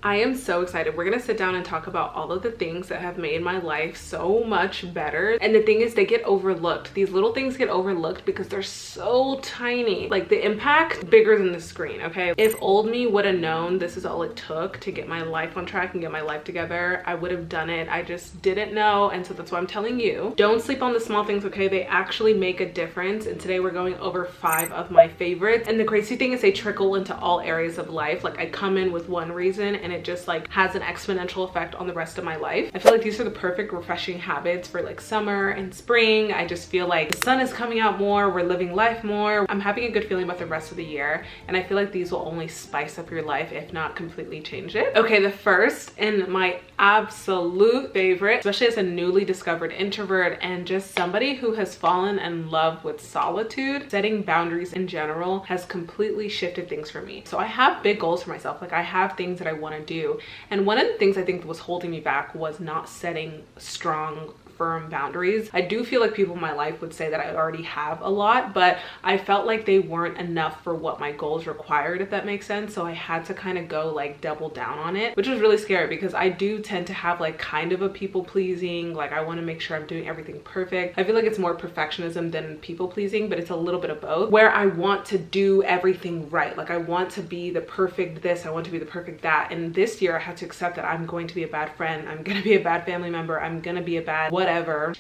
I am so excited. We're gonna sit down and talk about all of the things that have made my life so much better. And the thing is, they get overlooked. These little things get overlooked because they're so tiny. Like, the impact bigger than the screen, okay? If old me would have known this is all it took to get my life on track and get my life together, I would have done it. I just didn't know, and so that's why I'm telling you. Don't sleep on the small things, okay? They actually make a difference. And today we're going over 5 of my favorites. And the crazy thing is they trickle into all areas of life. Like, I come in with one reason and it just like has an exponential effect on the rest of my life. I feel like these are the perfect refreshing habits for like summer and spring. I just feel like the sun is coming out more, we're living life more. I'm having a good feeling about the rest of the year, and I feel like these will only spice up your life, if not completely change it. Okay, the first and my absolute favorite, especially as a newly discovered introvert and just somebody who has fallen in love with solitude, setting boundaries in general has completely shifted things for me. So I have big goals for myself. Like, I have things that I want to do, and one of the things I think that was holding me back was not setting strong, firm boundaries. I do feel like people in my life would say that I already have a lot, but I felt like they weren't enough for what my goals required, if that makes sense. So I had to kind of go like double down on it, which was really scary because I do tend to have like kind of a people pleasing, like I want to make sure I'm doing everything perfect. I feel like it's more perfectionism than people pleasing, but it's a little bit of both, where I want to do everything right. Like, I want to be the perfect this, I want to be the perfect that. And this year I had to accept that I'm going to be a bad friend, I'm going to be a bad family member, I'm going to be a bad whatever,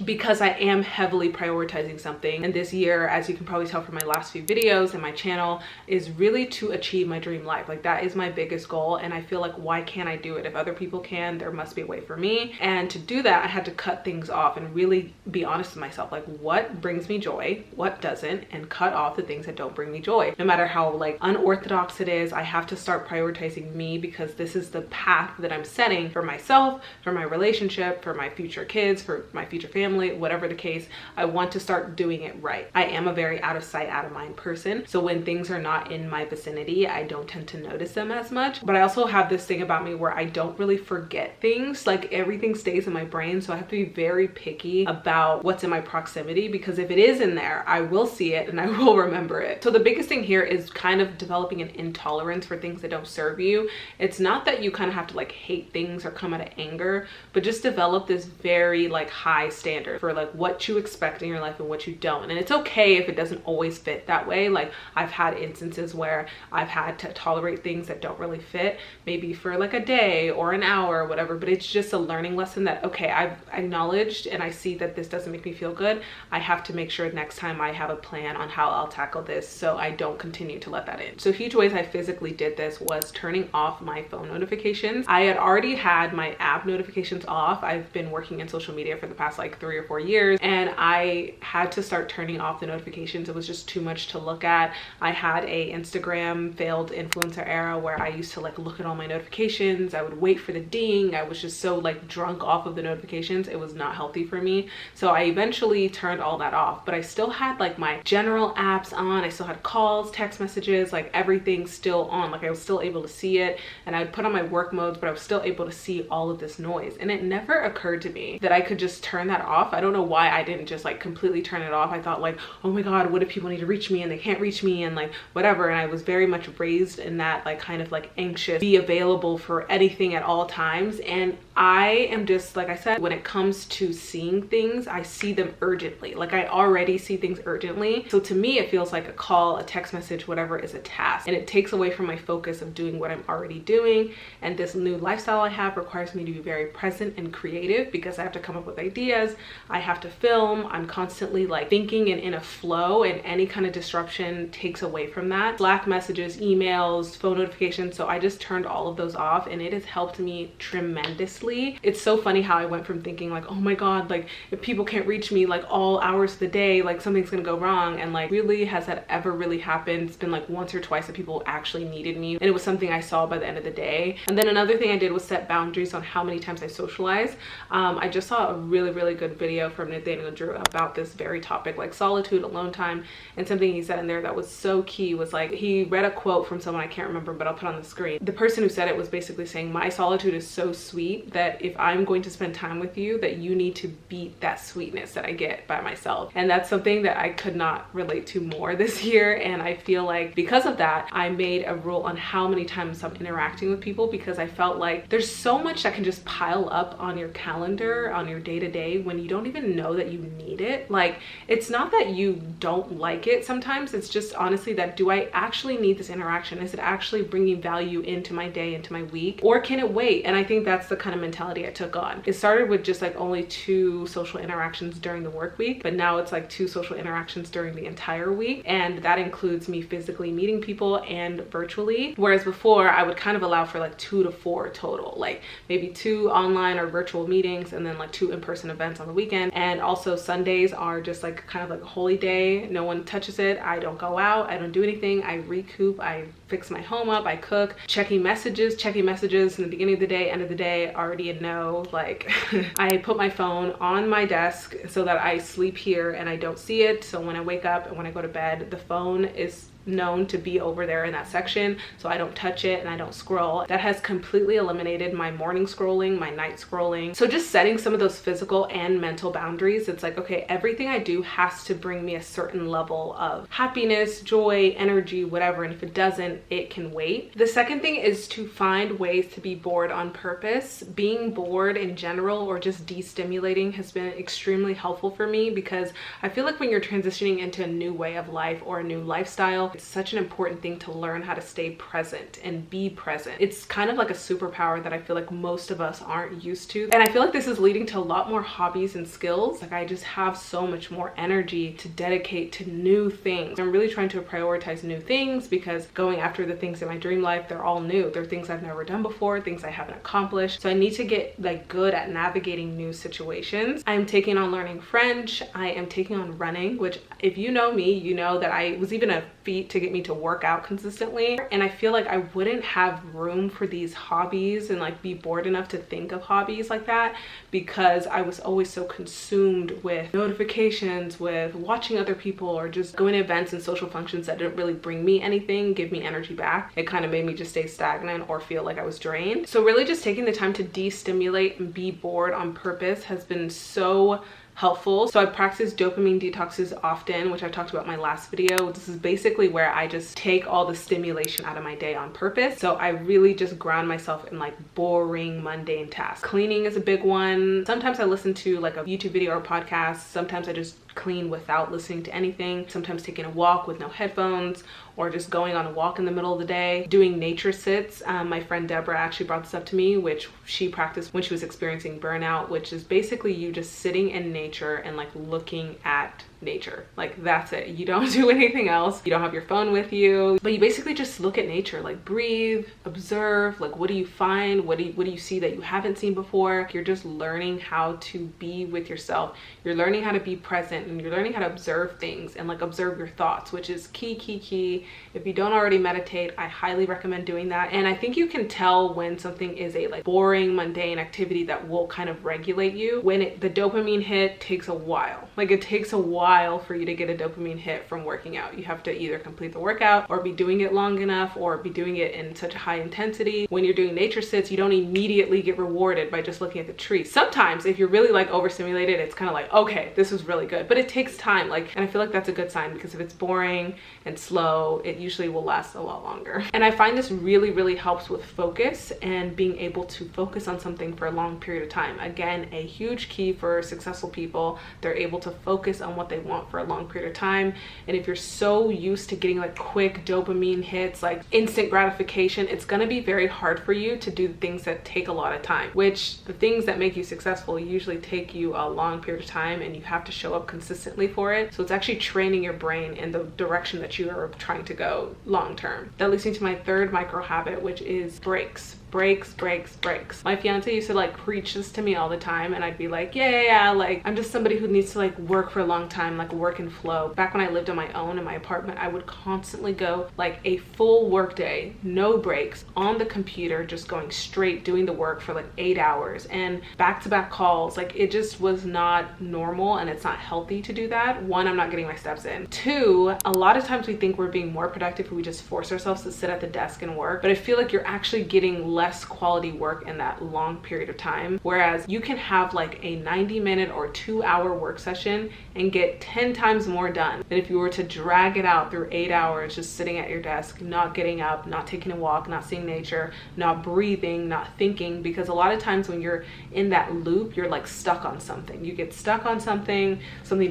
because I am heavily prioritizing something. And this year, as you can probably tell from my last few videos and my channel, is really to achieve my dream life. Like, that is my biggest goal, and I feel like, why can't I do it? If other people can, there must be a way for me. And to do that, I had to cut things off and really be honest with myself, like, what brings me joy, what doesn't, and cut off the things that don't bring me joy. No matter how like unorthodox it is, I have to start prioritizing me, because this is the path that I'm setting for myself, for my relationship, for my future kids, for my future family, whatever the case. I want to start doing it right. I am a very out of sight, out of mind person. So when things are not in my vicinity, I don't tend to notice them as much. But I also have this thing about me where I don't really forget things. Like, everything stays in my brain. So I have to be very picky about what's in my proximity, because if it is in there, I will see it and I will remember it. So the biggest thing here is kind of developing an intolerance for things that don't serve you. It's not that you kind of have to like hate things or come out of anger, but just develop this very like high standard for like what you expect in your life and what you don't. And it's okay if it doesn't always fit that way. Like, I've had instances where I've had to tolerate things that don't really fit, maybe for like a day or an hour or whatever, but it's just a learning lesson that, okay, I've acknowledged and I see that this doesn't make me feel good. I have to make sure next time I have a plan on how I'll tackle this so I don't continue to let that in. So huge ways I physically did this was turning off my phone notifications. I had already had my app notifications off. I've been working in social media for the past like 3 or 4 years, and I had to start turning off the notifications. It was just too much to look at. I had a Instagram failed influencer era where I used to like look at all my notifications. I would wait for the ding. I was just so like drunk off of the notifications. It was not healthy for me. So I eventually turned all that off, but I still had like my general apps on. I still had calls, text messages, like everything still on. Like, I was still able to see it, and I would put on my work modes, but I was still able to see all of this noise. And it never occurred to me that I could just turn that off. I don't know why I didn't just like completely turn it off. I thought like, oh my God, what if people need to reach me and they can't reach me and like whatever. And I was very much raised in that like kind of like anxious, be available for anything at all times. And I am just, like I said, when it comes to seeing things, I see them urgently. Like, I already see things urgently. So to me, it feels like a call, a text message, whatever is a task. And it takes away from my focus of doing what I'm already doing. And this new lifestyle I have requires me to be very present and creative, because I have to come up with ideas. I have to film. I'm constantly like thinking and in a flow, and any kind of disruption takes away from that. Slack messages, emails, phone notifications. So I just turned all of those off, and it has helped me tremendously. It's so funny how I went from thinking like, oh my God, like if people can't reach me like all hours of the day, like something's gonna go wrong. And like, really, has that ever really happened? It's been like once or twice that people actually needed me, and it was something I saw by the end of the day. And then another thing I did was set boundaries on how many times I socialize. I just saw a really good video from Nathaniel Drew about this very topic, like solitude, alone time. And something he said in there that was so key was like, he read a quote from someone, I can't remember, but I'll put on the screen. The person who said it was basically saying, my solitude is so sweet that if I'm going to spend time with you, that you need to beat that sweetness that I get by myself. And that's something that I could not relate to more this year. And I feel like because of that, I made a rule on how many times I'm interacting with people, because I felt like there's so much that can just pile up on your calendar, on your day-to-day, when you don't even know that you need it. Like, it's not that you don't like it sometimes, it's just honestly that, do I actually need this interaction? Is it actually bringing value into my day, into my week, or can it wait? And I think that's the kind of mentality I took on. It started with just like only 2 social interactions during the work week, but now it's like 2 social interactions during the entire week, and that includes me physically meeting people and virtually. Whereas before I would kind of allow for like 2 to 4 total, like maybe 2 online or virtual meetings and then like 2 in-person events on the weekend. And also Sundays are just like kind of like a holy day. No one touches it. I don't go out, I don't do anything. I recoup, I fix my home up, I cook. Checking messages in the beginning of the day, end of the day, already know, like I put my phone on my desk so that I sleep here and I don't see it. So when I wake up and when I go to bed, the phone is known to be over there in that section, so I don't touch it and I don't scroll. That has completely eliminated my morning scrolling, my night scrolling. So just setting some of those physical and mental boundaries. It's like, okay, everything I do has to bring me a certain level of happiness, joy, energy, whatever, and if it doesn't, it can wait. The second thing is to find ways to be bored on purpose. Being bored in general or just de-stimulating has been extremely helpful for me, because I feel like when you're transitioning into a new way of life or a new lifestyle, it's such an important thing to learn how to stay present and be present. It's kind of like a superpower that I feel like most of us aren't used to. And I feel like this is leading to a lot more hobbies and skills. Like, I just have so much more energy to dedicate to new things. I'm really trying to prioritize new things, because going after the things in my dream life, they're all new. They're things I've never done before, things I haven't accomplished. So I need to get like good at navigating new situations. I'm taking on learning French. I am taking on running, which if you know me, you know that I was even a feat to get me to work out consistently. And I feel like I wouldn't have room for these hobbies and like be bored enough to think of hobbies like that, because I was always so consumed with notifications, with watching other people, or just going to events and social functions that didn't really bring me anything, give me energy back. It kind of made me just stay stagnant or feel like I was drained. So really just taking the time to de-stimulate and be bored on purpose has been so helpful. So I practice dopamine detoxes often, which I talked about in my last video. This is basically where I just take all the stimulation out of my day on purpose. So I really just ground myself in like boring, mundane tasks. Cleaning is a big one. Sometimes I listen to like a YouTube video or podcast. Sometimes I just clean without listening to anything. Sometimes taking a walk with no headphones, or just going on a walk in the middle of the day. Doing nature sits. My friend Deborah actually brought this up to me, which she practiced when she was experiencing burnout, which is basically you just sitting in nature and like looking at nature. Like, that's it. You don't do anything else. You don't have your phone with you, but you basically just look at nature, like breathe, observe, like what do you find? What do you see that you haven't seen before? You're just learning how to be with yourself. You're learning how to be present, and you're learning how to observe things and like observe your thoughts, which is key. If you don't already meditate, I highly recommend doing that. And I think you can tell when something is a like boring, mundane activity that will kind of regulate you. When the dopamine hit takes a while. Like, it takes a while for you to get a dopamine hit from working out. You have to either complete the workout or be doing it long enough or be doing it in such a high intensity. When you're doing nature sits, you don't immediately get rewarded by just looking at the trees. Sometimes if you're really like overstimulated, it's kind of like, okay, this was really good, but it takes time. Like, and I feel like that's a good sign, because if it's boring and slow, it usually will last a lot longer. And I find this really helps with focus and being able to focus on something for a long period of time. Again, a huge key for successful people. They're able to focus on what they want for a long period of time. And if you're so used to getting like quick dopamine hits, like instant gratification, it's going to be very hard for you to do the things that take a lot of time, which the things that make you successful usually take you a long period of time, and you have to show up consistently for it. So it's actually training your brain in the direction that you are trying to go long term. That leads me to my third micro habit, which is breaks. Breaks. My fiance used to like preach this to me all the time, and I'd be like, yeah, like I'm just somebody who needs to like work for a long time, like work and flow. Back when I lived on my own in my apartment, I would constantly go like a full work day, no breaks, on the computer, just going straight doing the work for like 8 hours and back-to-back calls. Like, it just was not normal, and it's not healthy to do that. One, I'm not getting my steps in. Two, a lot of times we think we're being more productive if we just force ourselves to sit at the desk and work, but I feel like you're actually getting less less quality work in that long period of time. Whereas you can have like a 90-minute or 2-hour work session and get 10 times more done than if you were to drag it out through 8 hours just sitting at your desk, not getting up, not taking a walk, not seeing nature, not breathing, not thinking. Because a lot of times when you're in that loop, you're like stuck on something. You get stuck on something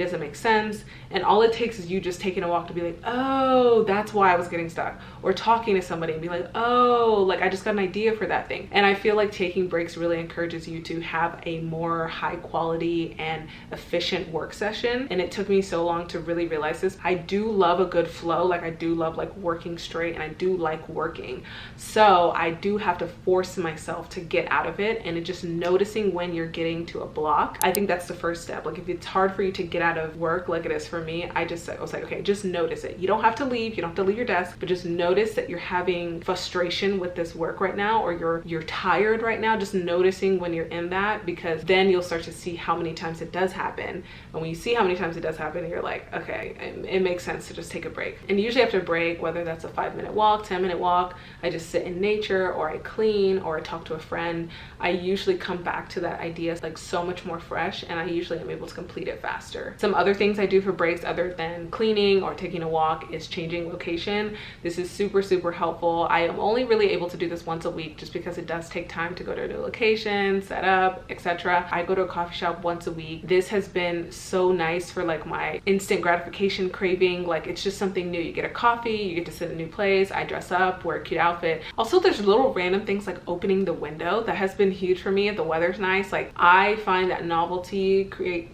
doesn't make sense, and all it takes is you just taking a walk to be like, oh, that's why I was getting stuck. Or talking to somebody and be like, oh, like I just got an idea for that thing. And I feel like taking breaks really encourages you to have a more high quality and efficient work session. And it took me so long to really realize this. I do love a good flow. Like I do love like working straight, and I do like working. So I do have to force myself to get out of it, and it just noticing when you're getting to a block. I think that's the first step. Like if it's hard for you to get out of work like it is for me, I was like, okay, just notice it. You don't have to leave. You don't have to leave your desk, but just notice that you're having frustration with this work right now, or you're tired right now. Just noticing when you're in that, because then you'll start to see how many times it does happen. And when you see how many times it does happen, you're like, okay, it makes sense to just take a break. And usually after a break, whether that's a 5-minute walk, 10-minute walk, I just sit in nature, or I clean, or I talk to a friend. I usually come back to that idea like so much more fresh, and I usually am able to complete it faster. Some other things I do for breaks other than cleaning or taking a walk is changing location. This is super, super helpful. I am only really able to do this once a week just because it does take time to go to a new location, set up, etc. I go to a coffee shop once a week. This has been so nice for like my instant gratification craving. Like it's just something new. You get a coffee, you get to sit in a new place, I dress up, wear a cute outfit. Also, there's little random things like opening the window that has been huge for me if the weather's nice. Like I find that novelty,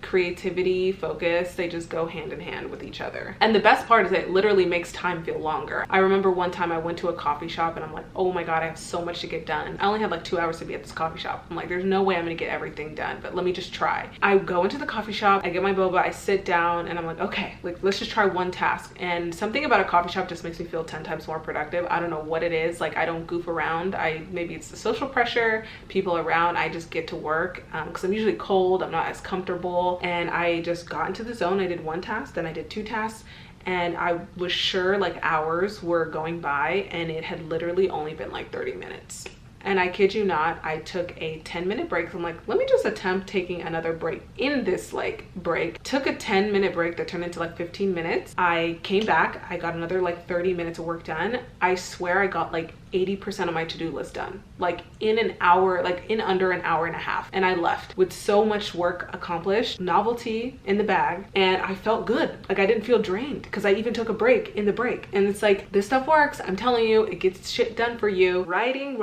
creativity, focus, they just go hand in hand with each other. And the best part is it literally makes time feel longer. I remember one time I went to a coffee shop and I'm like, oh my God, I have so much to get done. I only had like 2 hours to be at this coffee shop. I'm like, there's no way I'm gonna get everything done, but let me just try. I go into the coffee shop, I get my boba, I sit down, and I'm like, okay, like let's just try one task. And something about a coffee shop just makes me feel 10 times more productive. I don't know what it is. Like I don't goof around. Maybe it's the social pressure, people around. I just get to work because I'm usually cold, I'm not as comfortable, and I just got into the zone. I did one task, then I did 2 tasks, and I was sure like hours were going by, and it had literally only been like 30 minutes. And I kid you not, I took a 10-minute break. So I'm like, let me just attempt taking another break in this like break. Took a 10-minute break that turned into like 15 minutes. I came back, I got another like 30 minutes of work done. I swear I got like 80% of my to-do list done, like in an hour, like in under an hour and a half. And I left with so much work accomplished, novelty in the bag, and I felt good. Like I didn't feel drained because I even took a break in the break. And it's like, this stuff works. I'm telling you, it gets shit done for you. Writing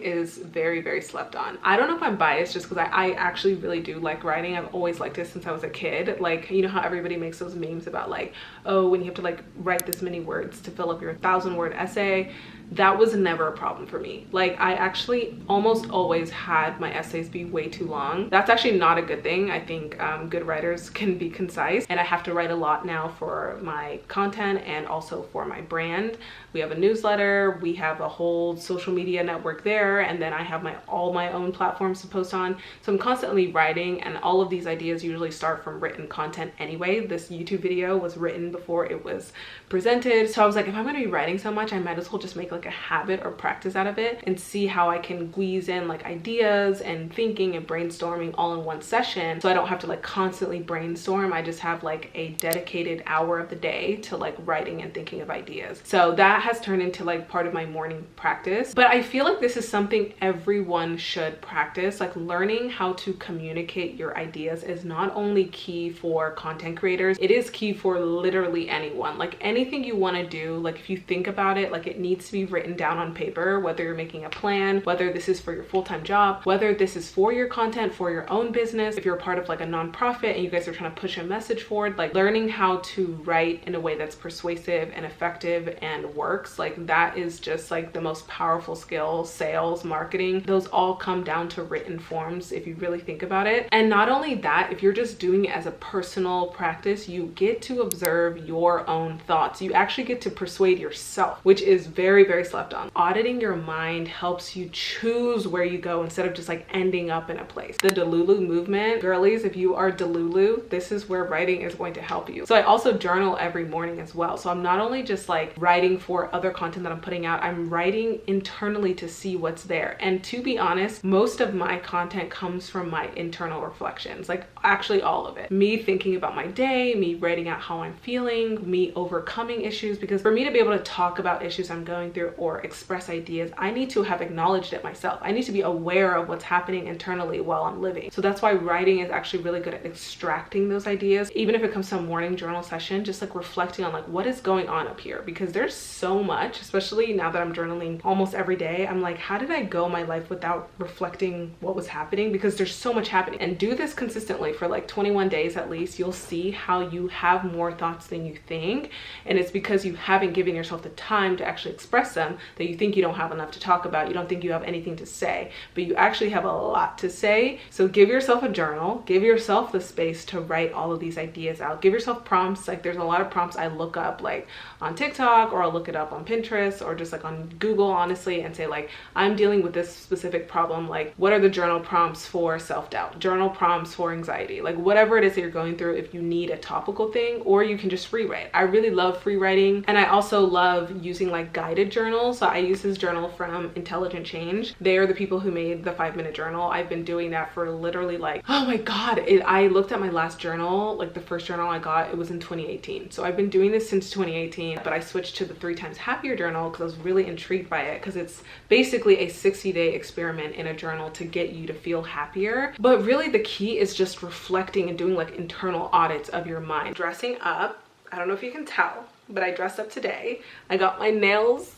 is very, very slept on. I don't know if I'm biased just because I actually really do like writing. I've always liked it since I was a kid. Like, you know how everybody makes those memes about like, oh, when you have to like write this many words to fill up your 1,000-word essay. That was never a problem for me. Like I actually almost always had my essays be way too long. That's actually not a good thing. I think good writers can be concise, and I have to write a lot now for my content and also for my brand. We have a newsletter, we have a whole social media network there, and then I have all my own platforms to post on. So I'm constantly writing, and all of these ideas usually start from written content anyway. This YouTube video was written before it was presented. So I was like, if I'm gonna be writing so much, I might as well just make like a habit or practice out of it and see how I can squeeze in like ideas and thinking and brainstorming all in one session, so I don't have to like constantly brainstorm. I just have like a dedicated hour of the day to like writing and thinking of ideas. So that has turned into like part of my morning practice. But I feel like this is something everyone should practice. Like learning how to communicate your ideas is not only key for content creators, it is key for literally anyone. Like anything you want to do, like if you think about it, like it needs to be written down on paper, whether you're making a plan, whether this is for your full-time job, whether this is for your content, for your own business, if you're a part of like a nonprofit and you guys are trying to push a message forward, like learning how to write in a way that's persuasive and effective and works, like that is just like the most powerful skill. Sales, marketing, those all come down to written forms if you really think about it. And not only that, if you're just doing it as a personal practice, you get to observe your own thoughts. You actually get to persuade yourself, which is very, very very slept on. Auditing your mind helps you choose where you go instead of just like ending up in a place. The Delulu movement, girlies, if you are Delulu, this is where writing is going to help you. So I also journal every morning as well. So I'm not only just like writing for other content that I'm putting out, I'm writing internally to see what's there. And to be honest, most of my content comes from my internal reflections, like actually all of it. Me thinking about my day, me writing out how I'm feeling, me overcoming issues, because for me to be able to talk about issues I'm going through or express ideas, I need to have acknowledged it myself. I need to be aware of what's happening internally while I'm living. So that's why writing is actually really good at extracting those ideas. Even if it comes to a morning journal session, just like reflecting on like what is going on up here, because there's so much, especially now that I'm journaling almost every day. I'm like, how did I go my life without reflecting what was happening? Because there's so much happening. And do this consistently for like 21 days at least. You'll see how you have more thoughts than you think. And it's because you haven't given yourself the time to actually express them that you think you don't have enough to talk about. You don't think you have anything to say, but you actually have a lot to say. So give yourself a journal, give yourself the space to write all of these ideas out. Give yourself prompts. Like there's a lot of prompts I look up like on TikTok, or I'll look it up on Pinterest, or just like on Google, honestly, and say like, I'm dealing with this specific problem. Like, what are the journal prompts for self-doubt, journal prompts for anxiety, like whatever it is that you're going through, if you need a topical thing, or you can just free write. I really love free writing. And I also love using like guided journals. So I use this journal from Intelligent Change. They are the people who made the 5-minute journal. I've been doing that for literally like, oh my God, I looked at my last journal, like the first journal I got, it was in 2018. So I've been doing this since 2018, but I switched to the 3 Times Happier journal because I was really intrigued by it, because it's basically a 60-day experiment in a journal to get you to feel happier. But really the key is just reflecting and doing like internal audits of your mind. Dressing up, I don't know if you can tell, but I dressed up today. I got my nails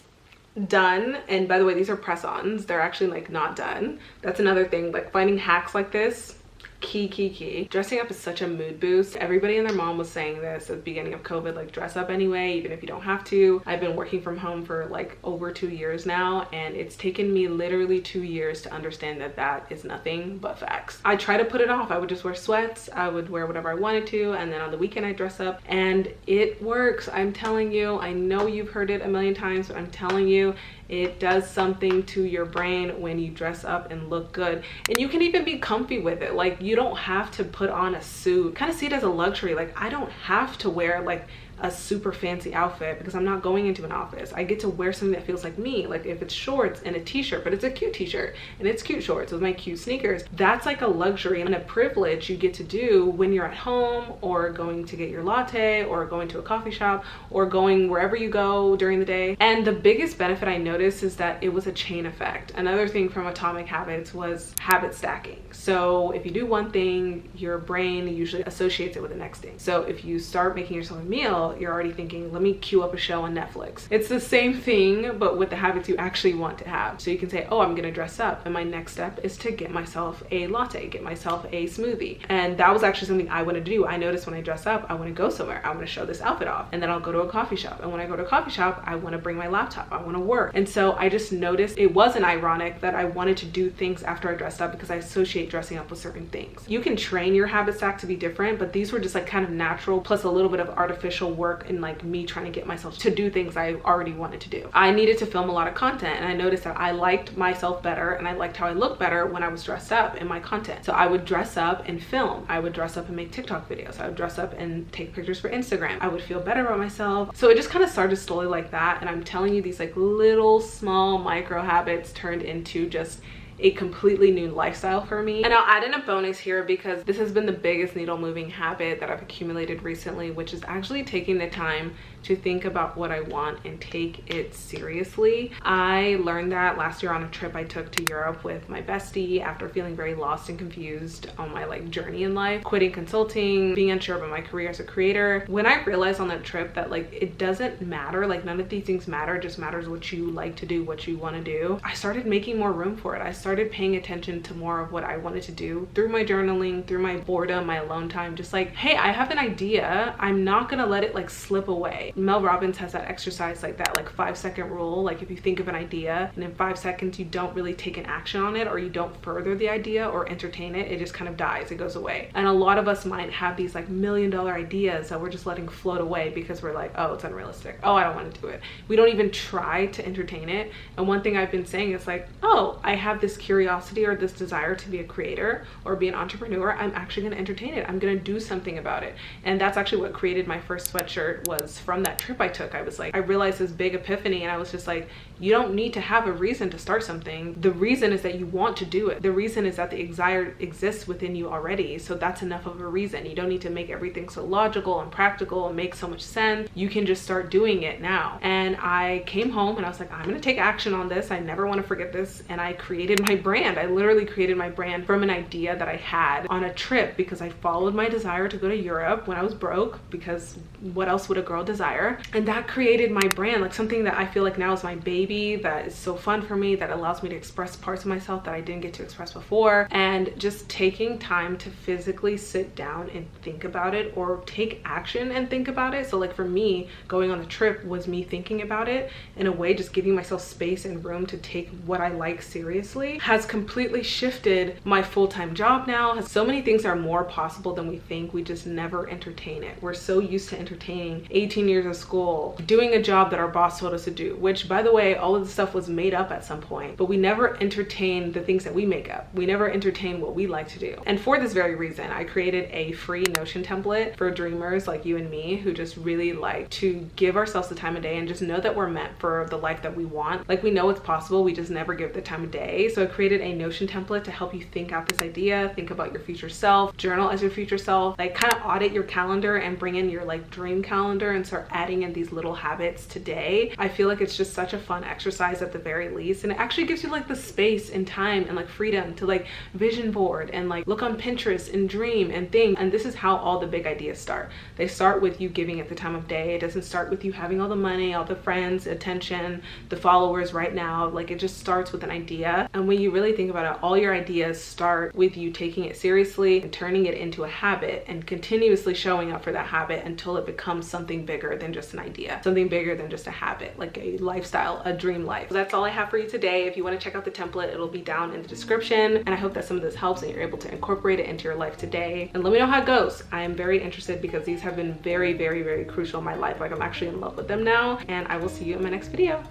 done, and by the way, these are press-ons. They're actually like not done. That's another thing, like finding hacks like this, key. Dressing up is such a mood boost. Everybody and their mom was saying this at the beginning of COVID, like dress up anyway, even if you don't have to. I've been working from home for like over 2 years now, and it's taken me literally 2 years to understand that that is nothing but facts. I try to put it off. I would just wear sweats, I would wear whatever I wanted to, and then on the weekend I dress up, and it works. I'm telling you, I know you've heard it a million times, but I'm telling you, it does something to your brain when you dress up and look good. And you can even be comfy with it. Like, you don't have to put on a suit. Kind of see it as a luxury. Like, I don't have to wear like a super fancy outfit because I'm not going into an office. I get to wear something that feels like me. Like if it's shorts and a t-shirt, but it's a cute t-shirt and it's cute shorts with my cute sneakers, that's like a luxury and a privilege you get to do when you're at home, or going to get your latte, or going to a coffee shop, or going wherever you go during the day. And the biggest benefit I noticed is that it was a chain effect. Another thing from Atomic Habits was habit stacking. So if you do one thing, your brain usually associates it with the next thing. So if you start making yourself a meal, you're already thinking, let me queue up a show on Netflix. It's the same thing, but with the habits you actually want to have. So you can say, oh, I'm gonna dress up, and my next step is to get myself a latte, get myself a smoothie. And that was actually something I wanted to do. I noticed when I dress up, I want to go somewhere, I want to show this outfit off, and then I'll go to a coffee shop. And when I go to a coffee shop, I want to bring my laptop, I want to work. And so I just noticed it wasn't ironic that I wanted to do things after I dressed up, because I associate dressing up with certain things. You can train your habit stack to be different, but these were just like kind of natural, plus a little bit of artificial work and like me trying to get myself to do things I already wanted to do. I needed to film a lot of content, and I noticed that I liked myself better and I liked how I looked better when I was dressed up in my content. So I would dress up and film. I would dress up and make TikTok videos. I would dress up and take pictures for Instagram. I would feel better about myself. So it just kind of started slowly like that. And I'm telling you, these like little small micro habits turned into just a completely new lifestyle for me. And I'll add in a bonus here, because this has been the biggest needle moving habit that I've accumulated recently, which is actually taking the time to think about what I want and take it seriously. I learned that last year on a trip I took to Europe with my bestie after feeling very lost and confused on my like journey in life, quitting consulting, being unsure about my career as a creator. When I realized on that trip that like it doesn't matter, like none of these things matter, it just matters what you like to do, what you want to do, I started making more room for it. I started started paying attention to more of what I wanted to do through my journaling, through my boredom, my alone time. Just like, hey, I have an idea. I'm not gonna let it like slip away. Mel Robbins has that exercise, like that like 5-second rule. Like if you think of an idea and in 5 seconds you don't really take an action on it, or you don't further the idea or entertain it, it just kind of dies, it goes away. And a lot of us might have these like $1 million ideas that we're just letting float away because we're like, oh, it's unrealistic. Oh, I don't want to do it. We don't even try to entertain it. And one thing I've been saying is like, oh, I have this curiosity or this desire to be a creator or be an entrepreneur. I'm actually going to entertain it. I'm going to do something about it. And that's actually what created my first sweatshirt, was from that trip I took. I was like, I realized this big epiphany, and I was just like, you don't need to have a reason to start something. The reason is that you want to do it. The reason is that the desire exists within you already. So that's enough of a reason. You don't need to make everything so logical and practical and make so much sense. You can just start doing it now. And I came home and I was like, I'm gonna take action on this. I never want to forget this. And I created my brand. I literally created my brand from an idea that I had on a trip, because I followed my desire to go to Europe when I was broke, because what else would a girl desire? And that created my brand, like something that I feel like now is my baby, that is so fun for me, that allows me to express parts of myself that I didn't get to express before. And just taking time to physically sit down and think about it, or take action and think about it. So like for me, going on the trip was me thinking about it in a way, just giving myself space and room to take what I like seriously, has completely shifted my full-time job now. So many things are more possible than we think. We just never entertain it. We're so used to entertaining 18 years of school, doing a job that our boss told us to do, which by the way, all of the stuff was made up at some point, but we never entertain the things that we make up. We never entertain what we like to do. And for this very reason, I created a free Notion template for dreamers like you and me, who just really like to give ourselves the time of day and just know that we're meant for the life that we want. Like we know it's possible, we just never give the time of day. So I created a Notion template to help you think out this idea, think about your future self, journal as your future self, like kind of audit your calendar and bring in your like dream calendar and start adding in these little habits today. I feel like it's just such a fun exercise at the very least, and it actually gives you like the space and time and like freedom to like vision board and like look on Pinterest and dream and think. And this is how all the big ideas start. They start with you giving it the time of day. It doesn't start with you having all the money, all the friends, attention, the followers right now. Like it just starts with an idea. And when you really think about it, all your ideas start with you taking it seriously and turning it into a habit and continuously showing up for that habit until it becomes something bigger than just an idea, something bigger than just a habit, like a lifestyle, a dream life. So that's all I have for you today. If you want to check out the template, it'll be down in the description. And I hope that some of this helps and you're able to incorporate it into your life today. And let me know how it goes. I am very interested, because these have been very, very, very crucial in my life. Like I'm actually in love with them now. And I will see you in my next video.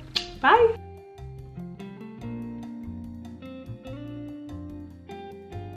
Bye.